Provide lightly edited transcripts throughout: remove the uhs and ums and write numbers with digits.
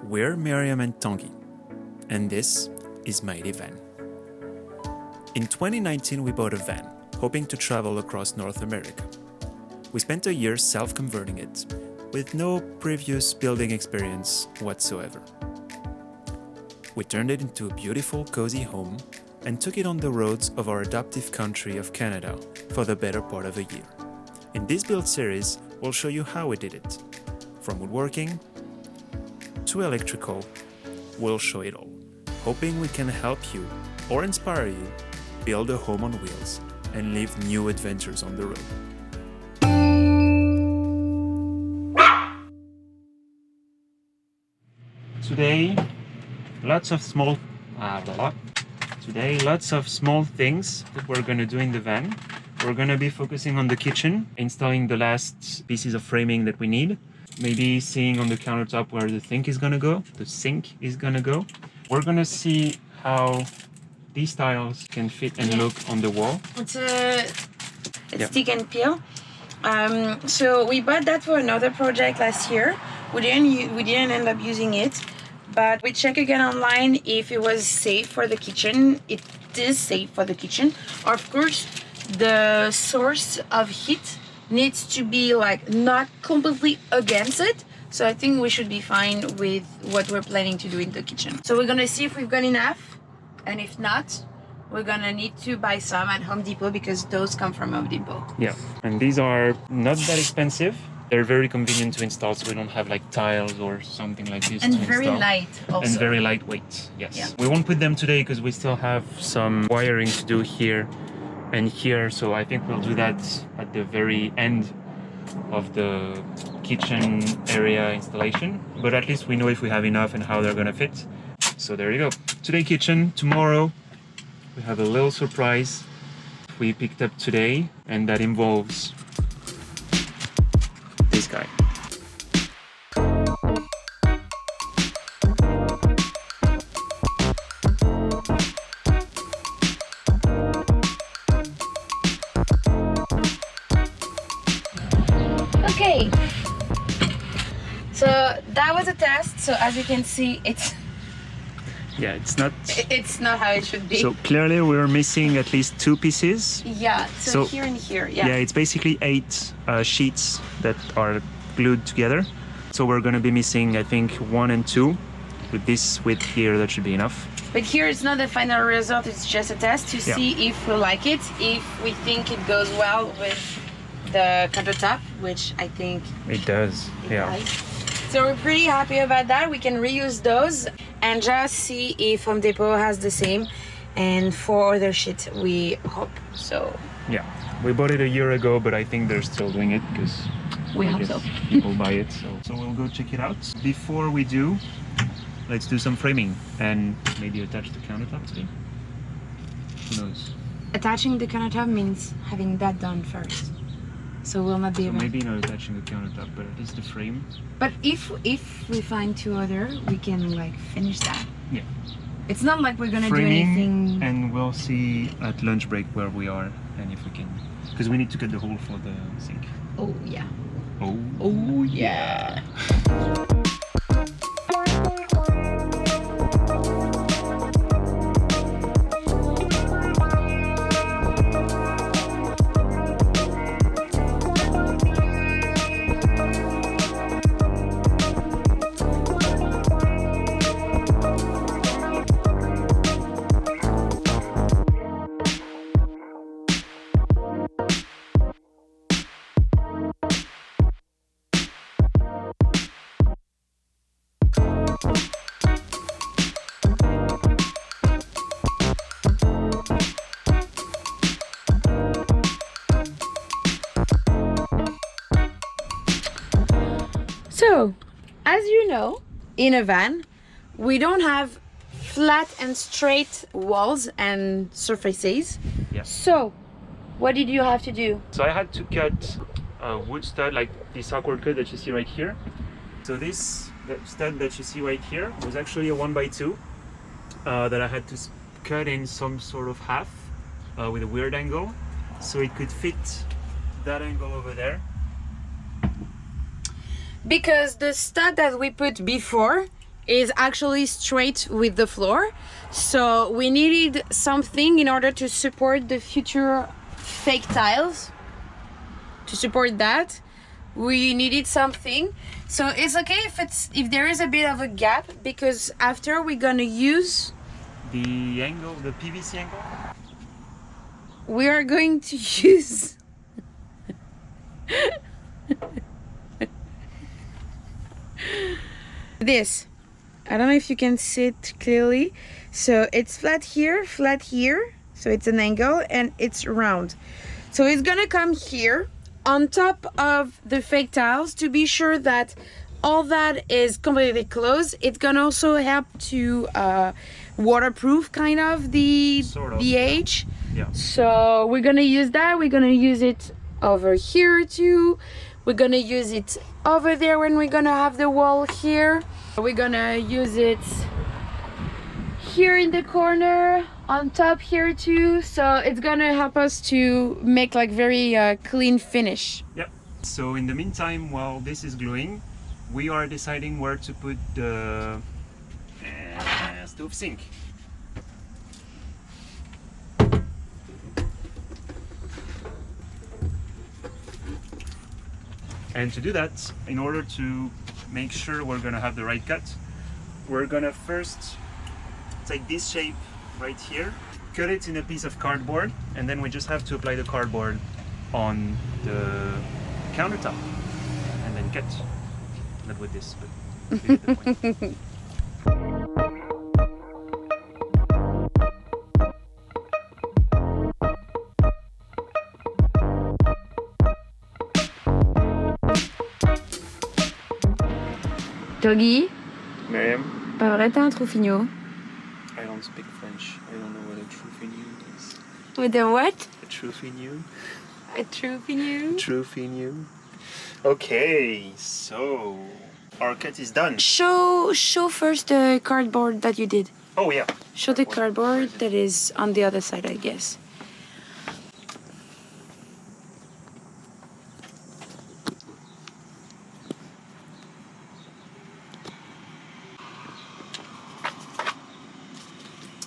We're Miriam and Tanguy, and this is Mighty Van. In 2019, we bought a van, hoping to travel across North America. We spent a year self-converting it, with no previous building experience whatsoever. We turned it into a beautiful, cozy home and took it on the roads of our adoptive country of Canada for the better part of a year. In this build series, we'll show you how we did it. From woodworking to electrical, we'll show it all, hoping we can help you or inspire you build a home on wheels and live new adventures on the road. Today, lots of small things that we're going to do in the van. We're going to be focusing on the kitchen, installing the last pieces of framing that we need. Maybe seeing on the countertop where the sink is going to go. We're going to see how these tiles can fit and look on the wall. It's stick and peel. So we bought that for another project last year. We didn't end up using it, but we checked again online if it was safe for the kitchen. It is safe for the kitchen. Of course, the source of heat needs to be like not completely against it. So I think we should be fine with what we're planning to do in the kitchen. So we're gonna see if we've got enough, and if not, we're gonna need to buy some at Home Depot because those come from Home Depot. Yeah, and these are not that expensive. They're very convenient to install, so we don't have like tiles or something like this and to very install. light also. And very lightweight, yes. Yeah. We won't put them today because we still have some wiring to do here and here, so I think we'll do that at the very end of the kitchen area installation. But at least we know if we have enough and how they're gonna fit. So there you go. Today kitchen, tomorrow we have a little surprise we picked up today, and that involves this guy. Okay, so that was a test. So as you can see, it's not how it should be. So clearly we're missing at least two pieces. Yeah, so here and here, yeah. Yeah, it's basically 8 sheets that are glued together. So we're going to be missing, I think, 1 and 2. With this width here, that should be enough. But here it's not the final result, it's just a test to see if we like it, if we think it goes well with the countertop, which I think it does. it does. So we're pretty happy about that. We can reuse those and just see if Home Depot has the same, and for other shit we hope so. Yeah, we bought it a year ago, but I think they're still doing it because we hope so. People buy it, so we'll go check it out. Before we do, let's do some framing and maybe attach the countertop today. Who knows? Attaching the countertop means having that done first. So we'll not be able. Maybe not attaching the countertop, but at least the frame. But if we find 2 other, we can like finish that. Yeah. It's not like we're gonna Framing, do anything. and we'll see at lunch break where we are and if we can, because we need to cut the hole for the sink. Oh yeah. Oh yeah. So, as you know, in a van, we don't have flat and straight walls and surfaces. Yeah. So, what did you have to do? So I had to cut a wood stud like this awkward cut that you see right here. So this stud that you see right here was actually a 1x2 that I had to cut in some sort of half with a weird angle, so it could fit that angle over there. because the stud that we put before is actually straight with the floor, so we needed something in order to support the future fake tiles. To support that, we needed something. So it's okay if there is a bit of a gap, because after we're gonna use the angle, the PVC angle. We are going to use this. I don't know if you can see it clearly. So it's flat here, so it's an angle, and it's round. So it's gonna come here on top of the fake tiles to be sure that all that is completely closed. It's gonna also help to waterproof kind of the edge. Yeah. So we're gonna use that. We're gonna use it over here too. We're gonna use it over there when we're gonna have the wall here. We're gonna use it here in the corner, on top here too. So it's gonna help us to make like very clean finish. Yep. So in the meantime, while this is gluing, we are deciding where to put the stove sink. And to do that, in order to make sure we're gonna have the right cut, we're gonna first take this shape right here, cut it in a piece of cardboard, and then we just have to apply the cardboard on the countertop and then cut. Not with this, but you get the point. Doggy, Miriam? pas vrai, t'as un trou fignot. I don't speak French. I don't know what a true fignon is. With a what? A true fignon? A true fignot. True fignon. Okay, so our cut is done. Show first the cardboard that you did. Oh yeah. Show the cardboard that is on the other side, I guess.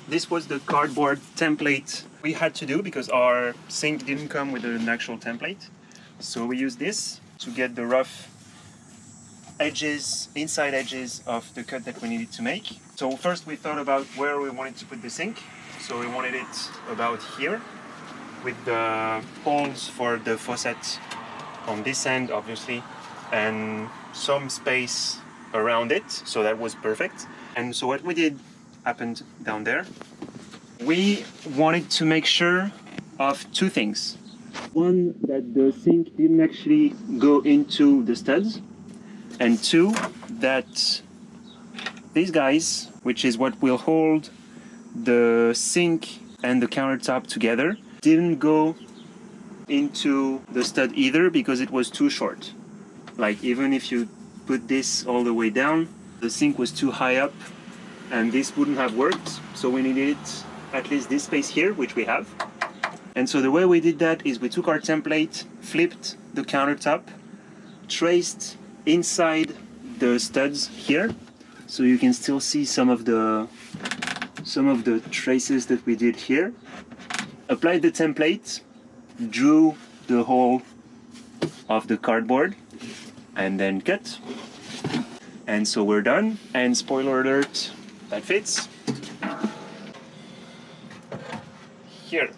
This was the cardboard template we had to do because our sink didn't come with an actual template. So we used this to get the rough edges, inside edges of the cut that we needed to make. So first we thought about where we wanted to put the sink. So we wanted it about here with the holes for the faucet on this end, obviously, and some space around it. So that was perfect. And so what we did happened down there. We wanted to make sure of two things. One, that the sink didn't actually go into the studs, and two, that these guys, which is what will hold the sink and the countertop together, didn't go into the stud either because it was too short. Like even if you put this all the way down, the sink was too high up and this wouldn't have worked. So we needed at least this space here, which we have. And so the way we did that is we took our template, flipped the countertop, traced inside the studs here, so you can still see some of the traces that we did here. Applied the template, drew the hole of the cardboard, and then cut. And so we're done. And spoiler alert, that fits. Here.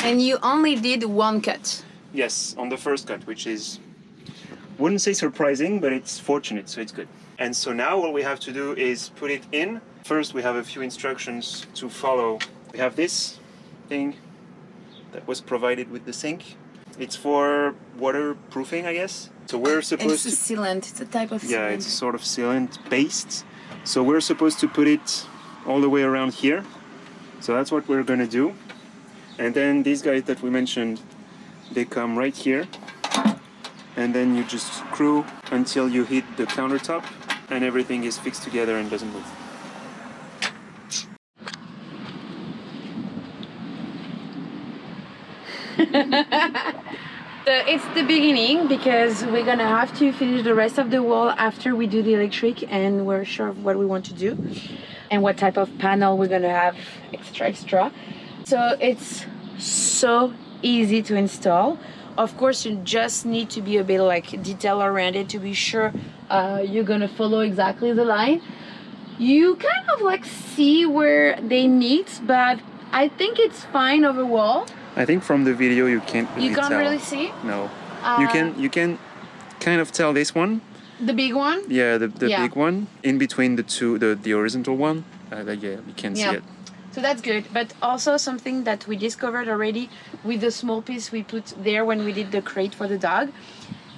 And you only did one cut. Yes, on the first cut, which is, wouldn't say surprising, but it's fortunate, so it's good. And so now all we have to do is put it in. First, we have a few instructions to follow. We have this thing that was provided with the sink. It's for waterproofing, I guess. So we're supposed to... It's a sealant, it's a type of sealant. Yeah, it's a sort of sealant paste. So we're supposed to put it all the way around here. So that's what we're gonna do. And then these guys that we mentioned, they come right here. And then you just screw until you hit the countertop and everything is fixed together and doesn't move. It's the beginning because we're gonna have to finish the rest of the wall after we do the electric, and we're sure of what we want to do and what type of panel we're gonna have extra. So it's so easy to install. Of course, you just need to be a bit like detail oriented to be sure you're gonna follow exactly the line. You kind of like see where they meet, but I think it's fine overall. I think from the video you can't really tell. You can't really see? No. You can kind of tell this one. The big one? Yeah, the big one in between the two, the horizontal one. Yeah, you can see it. So that's good. But also something that we discovered already with the small piece we put there when we did the crate for the dog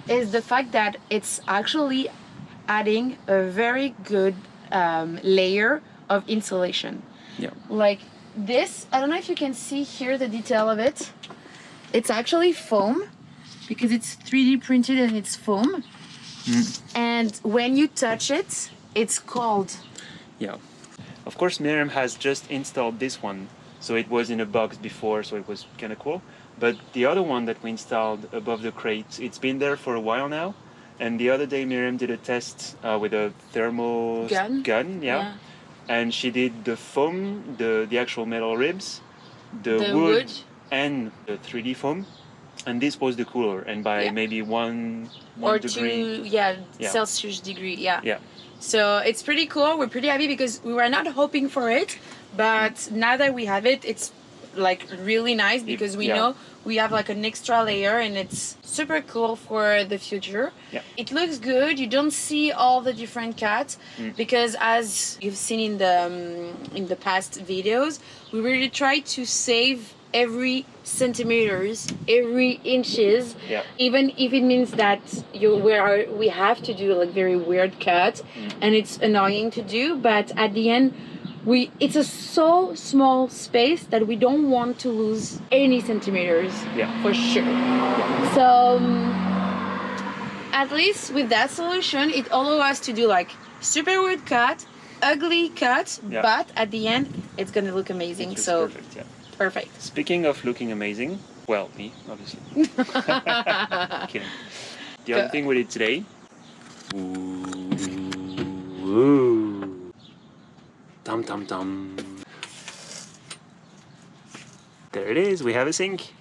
is the fact that it's actually adding a very good layer of insulation. Yeah. Like this, I don't know if you can see here the detail of it. It's actually foam because it's 3D printed and it's foam. And when you touch it, it's cold. Yeah. Of course, Miriam has just installed this one, so it was in a box before, so it was kind of cool. But the other one that we installed above the crate, it's been there for a while now. And the other day, Miriam did a test with a thermal gun, yeah. And she did the foam, the actual metal ribs, the wood, and the 3D foam. And this was the cooler, and by maybe one or degree. 2 Celsius degree, Yeah. So it's pretty cool. We're pretty happy because we were not hoping for it, but now that we have it, it's like really nice because we know we have like an extra layer, and it's super cool for the future. Yeah. It looks good. You don't see all the different cuts because, as you've seen in the past videos, we really try to save every centimeters, every inches, even if it means that we have to do like very weird cuts and it's annoying to do, but at the end it's a so small space that we don't want to lose any centimeters for sure. So at least with that solution, it allows us to do like super weird cut, ugly cut, but at the end it's gonna look amazing. So perfect, perfect. Speaking of looking amazing, well, me, obviously. Kidding. The other thing we did today. Ooh. Dum dum dum. There it is. We have a sink.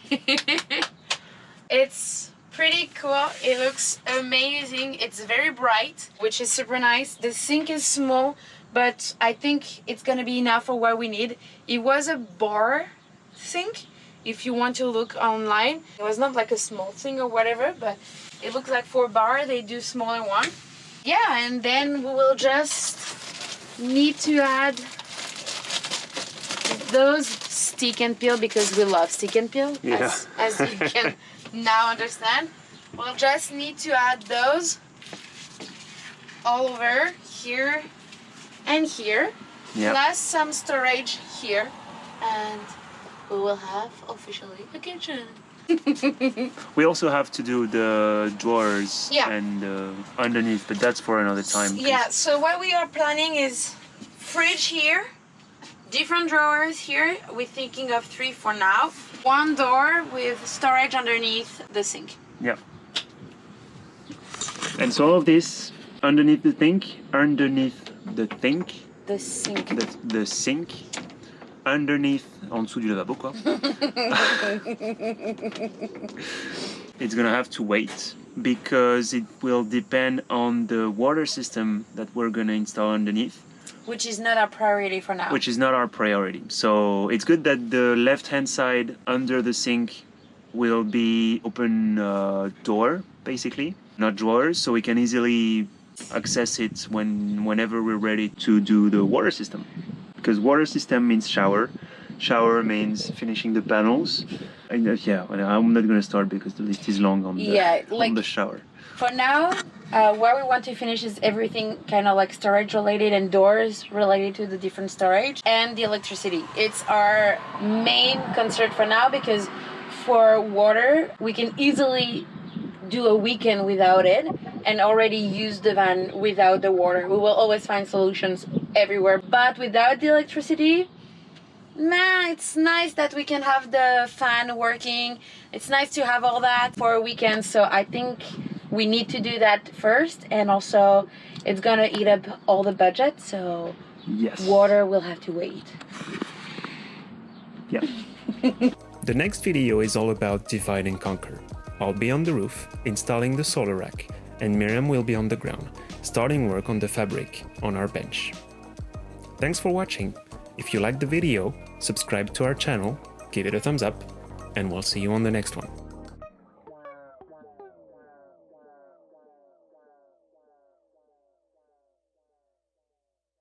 It's pretty cool. It looks amazing. It's very bright, which is super nice. The sink is small, but I think it's gonna be enough for what we need. It was a bar sink. If you want to look online, it was not like a small thing or whatever, but it looks like for bar they do smaller one. Yeah, and then we will just need to add those stick and peel because we love stick and peel, as you can now understand. We'll just need to add those all over here and here, plus some storage here, and we will have officially a kitchen. We also have to do the drawers and underneath, but that's for another time. Yeah, so what we are planning is fridge here, different drawers here. We're thinking of 3 for now. One door with storage underneath the sink. Yeah. And so all of this underneath the sink, the sink, underneath, en dessous du lavabo, quoi. It's gonna have to wait because it will depend on the water system that we're gonna install underneath. Which is not our priority for now. Which is not our priority. So it's good that the left-hand side under the sink will be open door, basically, not drawers, so we can easily access it whenever we're ready to do the water system. Because water system means shower. Shower means finishing the panels. And I'm not going to start because the list is long on the shower. For now, where we want to finish is everything kind of like storage related and doors related to the different storage and the electricity. It's our main concern for now because for water, we can easily do a weekend without it and already use the van without the water. We will always find solutions everywhere, but without the electricity, Nah, it's nice that we can have the fan working. It's nice to have all that for a weekend. So I think we need to do that first. And also, it's gonna eat up all the budget. So Yes. water will have to wait. Yep. The next video is all about divide and conquer. I'll be on the roof, installing the solar rack, and Miriam will be on the ground, starting work on the fabric on our bench. Thanks for watching. If you liked the video, subscribe to our channel, give it a thumbs up, and we'll see you on the next one.